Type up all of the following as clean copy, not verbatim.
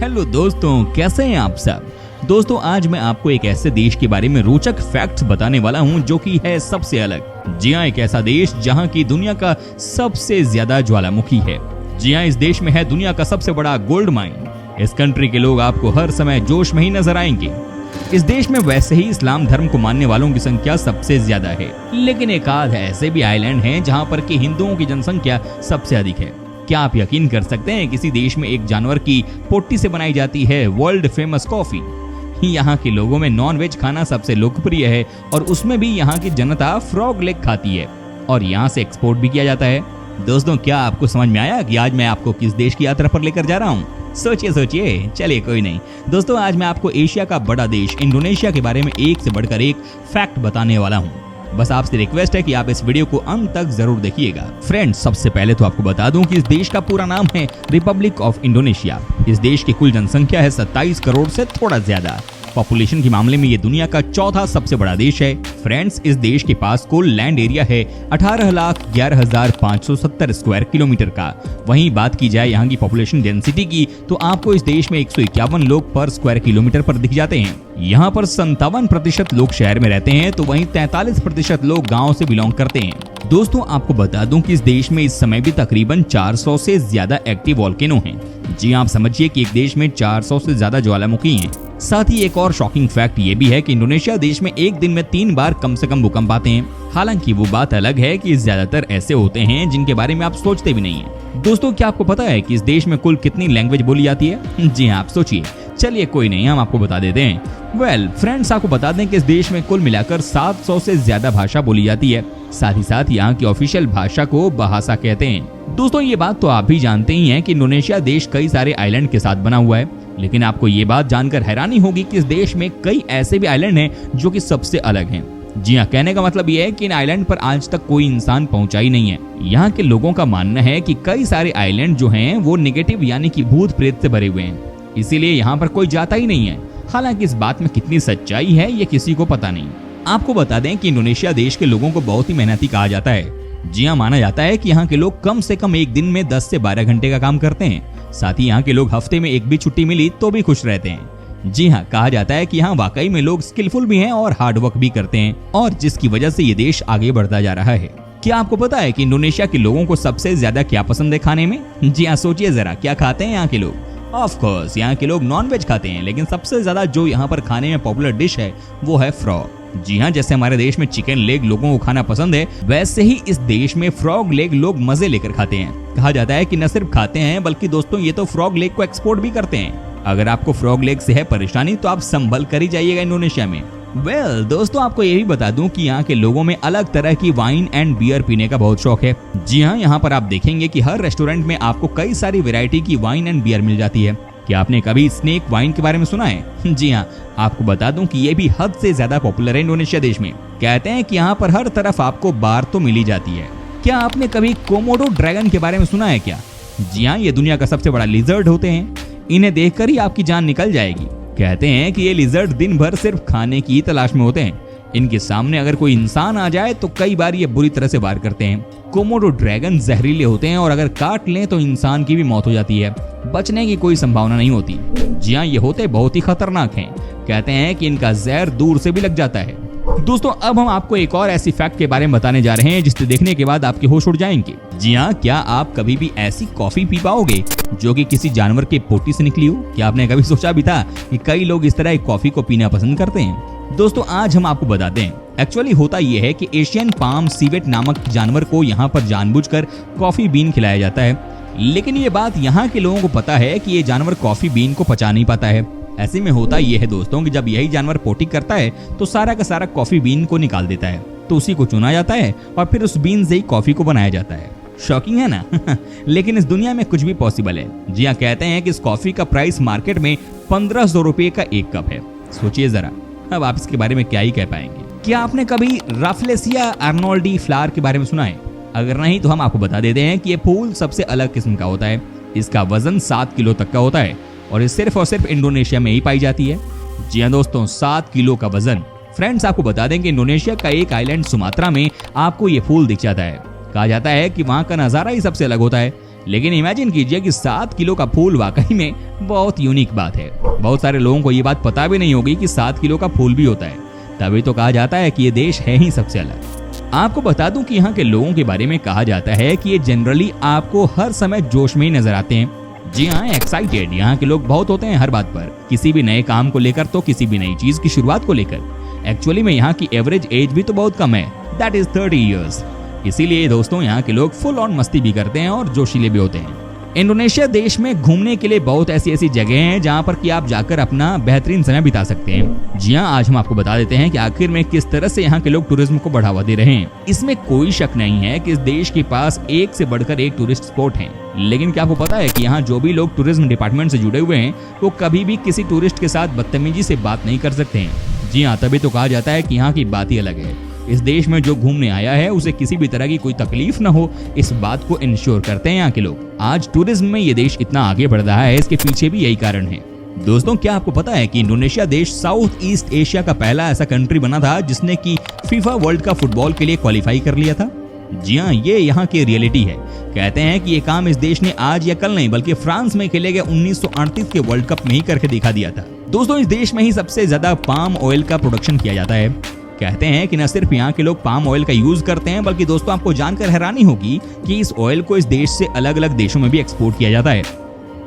Hello दोस्तों, कैसे हैं आप सब। दोस्तों, आज मैं आपको एक ऐसे देश के बारे में रोचक फैक्ट्स बताने वाला हूं जो कि है सबसे अलग। जी हां, एक ऐसा देश जहां की दुनिया का सबसे ज्यादा ज्वालामुखी है। जी हां, इस देश में है दुनिया का सबसे बड़ा गोल्ड माइन। इस कंट्री के लोग आपको हर समय जोश में ही नजर आएंगे। इस देश में वैसे ही इस्लाम धर्म को मानने वालों की संख्या सबसे ज्यादा है, लेकिन एक आध ऐसे भी आइलैंड हैं जहां पर कि हिंदुओं की जनसंख्या सबसे अधिक है। क्या आप यकीन कर सकते हैं किसी देश में एक जानवर की पोटी से बनाई जाती है वर्ल्ड फेमस कॉफी। यहाँ के लोगों में नॉन वेज खाना सबसे लोकप्रिय है और उसमें भी यहाँ की जनता फ्रॉग लेग खाती है और यहाँ से एक्सपोर्ट भी किया जाता है। दोस्तों, क्या आपको समझ में आया कि आज मैं आपको किस देश की यात्रा पर लेकर जा रहा हूँ? सोचिए। चलिए, कोई नहीं दोस्तों, आज मैं आपको एशिया का बड़ा देश इंडोनेशिया के बारे में एक से बढ़कर एक फैक्ट बताने वाला हूँ। बस आपसे रिक्वेस्ट है कि आप इस वीडियो को अंत तक जरूर देखिएगा। फ्रेंड्स, सबसे पहले तो आपको बता दूं कि इस देश का पूरा नाम है रिपब्लिक ऑफ इंडोनेशिया। इस देश की कुल जनसंख्या है 27 करोड़ से थोड़ा ज्यादा। पॉपुलेशन के मामले में ये दुनिया का चौथा सबसे बड़ा देश है। फ्रेंड्स, इस देश के पास कुल लैंड एरिया है 18,11,570 स्क्वायर किलोमीटर का। वहीं बात की जाए यहाँ की पॉपुलेशन डेंसिटी की, तो आपको इस देश में 151 लोग पर स्क्वायर किलोमीटर पर दिख जाते हैं। यहाँ पर 57% लोग शहर में रहते हैं, तो वहीं 43% लोग गाँव से बिलोंग करते हैं। दोस्तों, आपको बता दूं कि इस देश में इस समय भी तकरीबन 400 से ज्यादा एक्टिव वोल्केनो हैं। जी, आप समझिए कि एक देश में 400 से ज्यादा ज्वालामुखी हैं। साथ ही एक और शॉकिंग फैक्ट ये भी है कि इंडोनेशिया देश में एक दिन में 3 बार कम से कम भूकंप आते हैं। हालांकि वो बात अलग है कि ज्यादातर ऐसे होते हैं जिनके बारे में आप सोचते भी नहीं है। दोस्तों, क्या आपको पता है कि इस देश में कुल कितनी लैंग्वेज बोली जाती है? जी हाँ, आप सोचिए। चलिए, कोई नहीं, हम आपको बता देते हैं। फ्रेंड्स, आपको बता दें कि इस देश में कुल मिलाकर 700 से ज्यादा भाषा बोली जाती है। साथ ही साथ यहाँ की ऑफिशियल भाषा को बहासा कहते हैं। दोस्तों, ये बात तो आप भी जानते ही हैं कि इंडोनेशिया देश कई सारे आइलैंड के साथ बना हुआ है, लेकिन आपको ये बात जानकर हैरानी होगी कि इस देश में कई ऐसे भी आइलैंड हैं जो कि सबसे अलग हैं। जी हाँ, कहने का मतलब ये है कि इन आइलैंड पर आज तक कोई इंसान पहुंचा ही नहीं है। यहाँ के लोगों का मानना है कि कई सारे आइलैंड जो हैं वो नेगेटिव यानी कि भूत प्रेत से भरे हुए हैं, इसीलिए यहाँ पर कोई जाता ही नहीं है। हालांकि इस बात में कितनी सच्चाई है ये किसी को पता नहीं। आपको बता दें कि इंडोनेशिया देश के लोगों को बहुत ही मेहनती कहा जाता है। जी हाँ, माना जाता है कि यहाँ के लोग कम से कम एक दिन में 10 से 12 घंटे का काम करते हैं। साथ ही यहाँ के लोग हफ्ते में एक भी छुट्टी मिली तो भी खुश रहते हैं। जी हाँ, कहा जाता है कि यहाँ वाकई में लोग स्किलफुल भी हैं और हार्ड वर्क भी करते हैं, और जिसकी वजह से ये देश आगे बढ़ता जा रहा है। क्या आपको पता है कि इंडोनेशिया के लोगों को सबसे ज्यादा क्या पसंद है खाने में? जी हाँ, सोचिए जरा, क्या खाते हैं यहाँ के लोग? ऑफ कोर्स, यहाँ के लोग नॉन वेज खाते हैं, लेकिन सबसे ज्यादा जो यहाँ पर खाने में पॉपुलर डिश है वो है फ्रॉग। जी हाँ, जैसे हमारे देश में चिकन लेग लोगों को खाना पसंद है, वैसे ही इस देश में फ्रॉग लेग लोग मजे लेकर खाते हैं। कहा जाता है कि न सिर्फ खाते हैं बल्कि दोस्तों ये तो फ्रॉग लेग को एक्सपोर्ट भी करते हैं। अगर आपको फ्रॉग लेग से है परेशानी तो आप संभल कर ही जाइएगा इंडोनेशिया में। दोस्तों, आपको ये भी बता दूं कि यहाँ के लोगों में अलग तरह की वाइन एंड बियर पीने का बहुत शौक है। जी हाँ, यहाँ पर आप देखेंगे कि हर रेस्टोरेंट में आपको कई सारी वैरायटी की वाइन एंड बियर मिल जाती है। क्या आपने कभी स्नेक वाइन के बारे में सुना है? जी हाँ, आपको बता दूं कि ये भी हद से ज्यादा पॉपुलर है इंडोनेशिया देश में। कहते हैं कि यहाँ पर हर तरफ आपको बार तो मिली जाती है। क्या आपने कभी कोमोडो ड्रैगन के बारे में सुना है क्या? जी हाँ, ये दुनिया का सबसे बड़ा लिजर्ड होते हैं। इन्हें देखकर ही आपकी जान निकल जाएगी। कहते हैं कि ये लिजर्ड दिन भर सिर्फ खाने की तलाश में होते हैं। इनके सामने अगर कोई इंसान आ जाए तो कई बार ये बुरी तरह से वार करते हैं। कोमोडो ड्रैगन जहरीले होते हैं और अगर काट लें तो इंसान की भी मौत हो जाती है, बचने की कोई संभावना नहीं होती। जी हाँ, ये होते बहुत ही खतरनाक हैं। कहते हैं कि इनका जहर दूर से भी लग जाता है। दोस्तों, अब हम आपको एक और ऐसी फैक्ट के बारे में बताने जा रहे हैं जिसे देखने के बाद आपके होश उड़ जाएंगे। जी हाँ, क्या आप कभी भी ऐसी कॉफी पी पाओगे जो कि किसी जानवर के पोटी से निकली हो? क्या आपने कभी सोचा भी था कि कई लोग इस तरह एक कॉफी को पीना पसंद करते हैं? दोस्तों, आज हम आपको बताते हैं। एक्चुअली होता यह है कि एशियन पाम सीवेट नामक जानवर को यहाँ पर जानबूझकर कॉफी बीन खिलाया जाता है, लेकिन ये बात यहाँ के लोगों को पता है कि ये जानवर कॉफी बीन को पचा नहीं पाता है। ऐसे में होता यह है दोस्तों कि जब यही जानवर पोटी करता है तो सारा का सारा कॉफी बीन को निकाल देता है, तो उसी को चुना जाता है और फिर उस बीन से ही कॉफी को बनाया जाता है। शॉकिंग है ना? लेकिन इस दुनिया में कुछ भी पॉसिबल है। जी हाँ, कहते हैं कि इस कॉफी का प्राइस मार्केट में 1500 रुपए का एक कप है। सोचिए जरा, अब आप इसके बारे में क्या ही कह पाएंगे। क्या आपने कभी राफ्लेसिया आर्नोल्डी फ्लावर के बारे में सुना है? अगर नहीं तो हम आपको बता देते हैं कि ये फूल सबसे अलग किस्म का होता है। इसका वजन 7 किलो तक का होता है और ये सिर्फ और सिर्फ इंडोनेशिया में ही पाई जाती है। जी हाँ दोस्तों, 7 किलो का वजन। फ्रेंड्स, आपको बता दें कि इंडोनेशिया का एक आइलैंड सुमात्रा में आपको ये फूल दिख जाता है। कहा जाता है कि वहाँ का नजारा ही सबसे अलग होता है। लेकिन इमेजिन कीजिए कि 7 किलो का फूल वाकई में बहुत यूनिक बात है। बहुत सारे लोगों को ये बात पता भी नहीं होगी कि 7 किलो का फूल भी होता है। तभी तो कहा जाता है कि ये देश है ही सबसे अलग। आपको बता दूं कि यहाँ के लोगों के बारे में कहा जाता है कि ये जनरली आपको हर समय जोश में ही नजर आते हैं। जी हाँ, एक्साइटेड यहाँ के लोग बहुत होते हैं हर बात पर, किसी भी नए काम को लेकर तो किसी भी नई चीज की शुरुआत को लेकर। एक्चुअली में यहाँ की एवरेज एज भी तो बहुत कम है, दैट इज 30 ईयर्स। इसीलिए दोस्तों यहाँ के लोग फुल ऑन मस्ती भी करते हैं और जोशीले भी होते हैं। इंडोनेशिया देश में घूमने के लिए बहुत ऐसी जगह हैं जहाँ पर कि आप जाकर अपना बेहतरीन समय बिता सकते हैं। जी हाँ, आज हम आपको बता देते हैं कि आखिर में किस तरह से यहाँ के लोग टूरिज्म को बढ़ावा दे रहे हैं। इसमें कोई शक नहीं है कि इस देश के पास एक से बढ़कर एक टूरिस्ट स्पॉट हैं। लेकिन क्या आपको पता है कि यहाँ जो भी लोग टूरिज्म डिपार्टमेंट से जुड़े हुए हैं वो कभी भी किसी टूरिस्ट के साथ बदतमीजी से बात नहीं कर सकते हैं। जी हाँ, तभी तो कहा जाता है कि यहाँ की बात ही अलग है। इस देश में जो घूमने आया है उसे किसी भी तरह की कोई तकलीफ न हो, इस बात को इंश्योर करते हैं यहाँ के लोग। आज टूरिज्म में ये देश इतना आगे बढ़ रहा है, इसके पीछे भी यही कारण है। दोस्तों, क्या आपको पता है कि इंडोनेशिया देश साउथ ईस्ट एशिया का पहला ऐसा कंट्री बना था जिसने की फीफा वर्ल्ड कप फुटबॉल के लिए क्वालिफाई कर लिया था। जी हाँ, ये यहाँ की रियलिटी है। कहते हैं कि ये काम इस देश ने आज या कल नहीं बल्कि फ्रांस में खेले गए 1938 के वर्ल्ड कप में ही करके दिखा दिया था। दोस्तों, इस देश में ही सबसे ज्यादा पाम ऑयल का प्रोडक्शन किया जाता है। कहते हैं कि न सिर्फ यहाँ के लोग पाम ऑयल का यूज करते हैं बल्कि दोस्तों आपको जानकर हैरानी होगी कि इस ऑयल को इस देश से अलग अलग देशों में भी एक्सपोर्ट किया जाता है।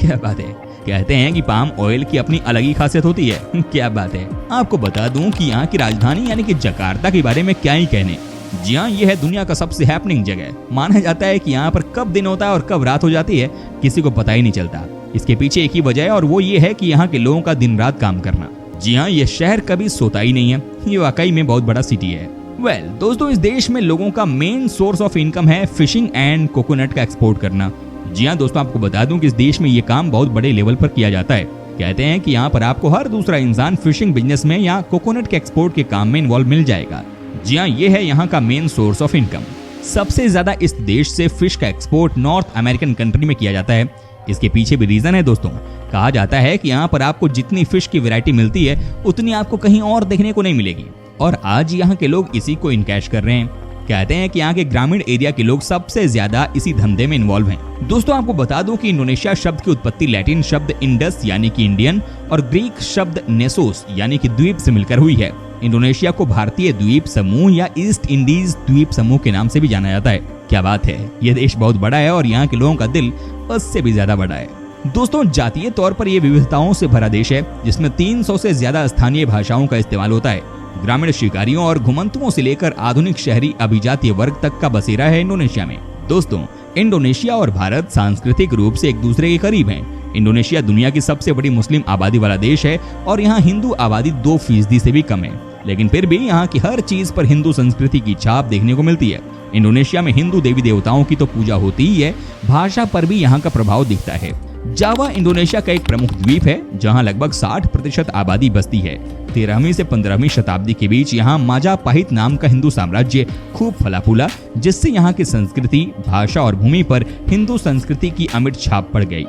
क्या बात है। कहते हैं कि पाम ऑयल की अपनी अलग ही खासियत होती है। क्या बात है। आपको बता दूं कि यहाँ की राजधानी यानी कि जकार्ता के बारे में क्या ही कहने। जी हाँ, यह है दुनिया का सबसे हैपनिंग जगह। माना जाता है कि यहाँ पर कब दिन होता है और कब रात हो जाती है किसी को पता ही नहीं चलता। इसके पीछे एक ही वजह है और वो ये है कि यहाँ के लोगों का दिन रात काम करना। जी हाँ, ये शहर कभी सोता ही नहीं है। ये वाकई में बहुत बड़ा सिटी है। वेल दोस्तों, इस देश में लोगों का मेन सोर्स ऑफ इनकम है फिशिंग एंड कोकोनट का एक्सपोर्ट करना। जी हाँ दोस्तों, आपको बता दूं कि इस देश में ये काम बहुत बड़े लेवल पर किया जाता है। कहते हैं कि यहाँ पर आपको हर दूसरा इंसान फिशिंग बिजनेस में या कोकोनट के एक्सपोर्ट के काम में इन्वॉल्व मिल जाएगा। जी हाँ, ये है यहाँ का मेन सोर्स ऑफ इनकम। सबसे ज्यादा इस देश से फिश का एक्सपोर्ट नॉर्थ अमेरिकन कंट्री में किया जाता है। इसके पीछे भी रीजन है दोस्तों। कहा जाता है कि यहाँ पर आपको जितनी फिश की वैरायटी मिलती है उतनी आपको कहीं और देखने को नहीं मिलेगी और आज यहाँ के लोग इसी को इनकैश कर रहे हैं। कहते हैं कि यहाँ के ग्रामीण एरिया के लोग सबसे ज्यादा इसी धंधे में इन्वॉल्व हैं। दोस्तों, आपको बता दूं कि इंडोनेशिया शब्द की उत्पत्ति लैटिन शब्द इंडस यानी कि इंडियन और ग्रीक शब्द नेसोस यानी कि द्वीप से मिलकर हुई है। इंडोनेशिया को भारतीय द्वीप समूह या ईस्ट इंडीज द्वीप समूह के नाम से भी जाना जाता है। क्या बात है। यह देश बहुत बड़ा है और यहाँ के लोगों का दिल उससे भी ज्यादा बड़ा है। दोस्तों, जातीय तौर पर यह विविधताओं से भरा देश है जिसमें 300 से ज्यादा स्थानीय भाषाओं का इस्तेमाल होता है। ग्रामीण शिकारियों और घुमंतुओं से लेकर आधुनिक शहरी अभिजातीय वर्ग तक का बसेरा है इंडोनेशिया में। दोस्तों, इंडोनेशिया और भारत सांस्कृतिक रूप से एक दूसरे के करीब हैं। इंडोनेशिया दुनिया की सबसे बड़ी मुस्लिम आबादी वाला देश है और यहाँ हिंदू आबादी 2% से भी कम है, लेकिन फिर भी यहाँ की हर चीज पर हिंदू संस्कृति की छाप देखने को मिलती है। इंडोनेशिया में हिंदू देवी देवताओं की तो पूजा होती ही है, भाषा पर भी यहाँ का प्रभाव दिखता है। जावा इंडोनेशिया का एक प्रमुख द्वीप है जहाँ लगभग 60% आबादी बसती है। 13वीं से 15वीं शताब्दी के बीच यहाँ माजापाहित नाम का हिंदू साम्राज्य खूब फला फूला, जिससे यहाँ की संस्कृति, भाषा और भूमि पर हिंदू संस्कृति की अमिट छाप पड़ गई।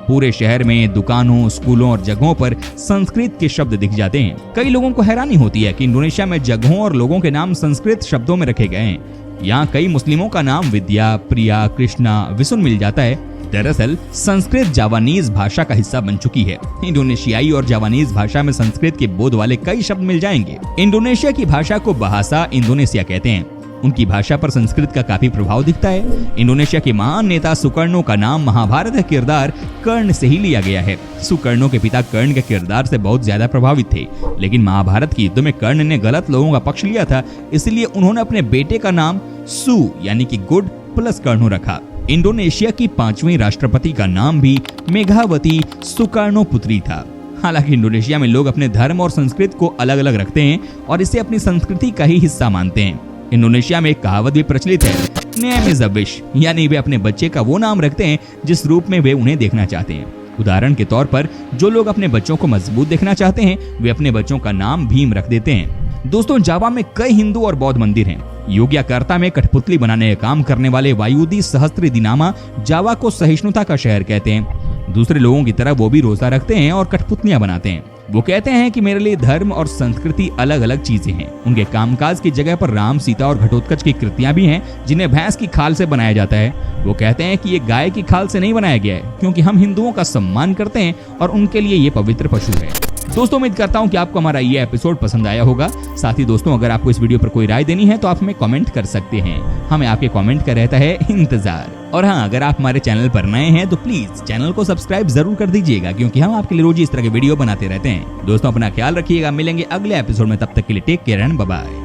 पूरे शहर में दुकानों, स्कूलों और जगहों पर संस्कृत के शब्द दिख जाते हैं। कई लोगों को हैरानी होती है कि इंडोनेशिया में जगहों और लोगों के नाम संस्कृत शब्दों में रखे गए हैं। यहाँ कई मुस्लिमों का नाम विद्या, प्रिया, कृष्णा, विसुन मिल जाता है। दरअसल संस्कृत जावानीज भाषा का हिस्सा बन चुकी है। इंडोनेशियाई और जावानीज भाषा में संस्कृत के बोध वाले कई शब्द मिल जाएंगे। इंडोनेशिया की भाषा को बहासा इंडोनेशिया कहते हैं। उनकी भाषा पर संस्कृत का काफी प्रभाव दिखता है। इंडोनेशिया के महान नेता सुकर्णो का नाम महाभारत का किरदार कर्ण से ही लिया गया है। सुकर्णो के पिता कर्ण के किरदार से बहुत ज्यादा प्रभावित थे, लेकिन महाभारत के युद्ध में कर्ण ने गलत लोगों का पक्ष लिया था, इसलिए उन्होंने अपने बेटे का नाम सु यानी कि गुड प्लस कर्णो रखा। इंडोनेशिया की 5वीं राष्ट्रपति का नाम भी मेघावती सुकर्णो पुत्री था। हालांकि इंडोनेशिया में लोग अपने धर्म और संस्कृति को अलग अलग रखते हैं और इसे अपनी संस्कृति का ही हिस्सा मानते हैं। इंडोनेशिया में एक कहावत भी प्रचलित है, नेम इज अ विश, यानी वे अपने बच्चे का वो नाम रखते हैं जिस रूप में वे उन्हें देखना चाहते हैं। उदाहरण के तौर पर जो लोग अपने बच्चों को मजबूत देखना चाहते हैं वे अपने बच्चों का नाम भीम रख देते हैं। दोस्तों, जावा में कई हिंदू और बौद्ध मंदिर हैं। योग्याकर्ता में कठपुतली बनाने का काम करने वाले वायुदी सहस्त्रदिनामा जावा को सहिष्णुता का शहर कहते हैं। दूसरे लोगों की तरह वो भी रोजा रखते हैं और कठपुतलियां बनाते हैं। वो कहते हैं कि मेरे लिए धर्म और संस्कृति अलग अलग चीजें हैं। उनके कामकाज की जगह पर राम, सीता और घटोत्कच की कृतियां भी हैं जिन्हें भैंस की खाल से बनाया जाता है। वो कहते हैं कि ये गाय की खाल से नहीं बनाया गया है, क्योंकि हम हिंदुओं का सम्मान करते हैं और उनके लिए ये पवित्र पशु है। दोस्तों, उम्मीद करता हूँ कि आपको हमारा ये एपिसोड पसंद आया होगा। साथ ही दोस्तों, अगर आपको इस वीडियो पर कोई राय देनी है तो आप हमें कमेंट कर सकते हैं। हमें आपके कमेंट का रहता है इंतजार। और हाँ, अगर आप हमारे चैनल पर नए हैं तो प्लीज चैनल को सब्सक्राइब जरूर कर दीजिएगा, क्योंकि हम आपके लिए रोज इस तरह के वीडियो बनाते रहते हैं। दोस्तों, अपना ख्याल रखिएगा। मिलेंगे अगले एपिसोड में, तब तक के लिए take care and bye bye.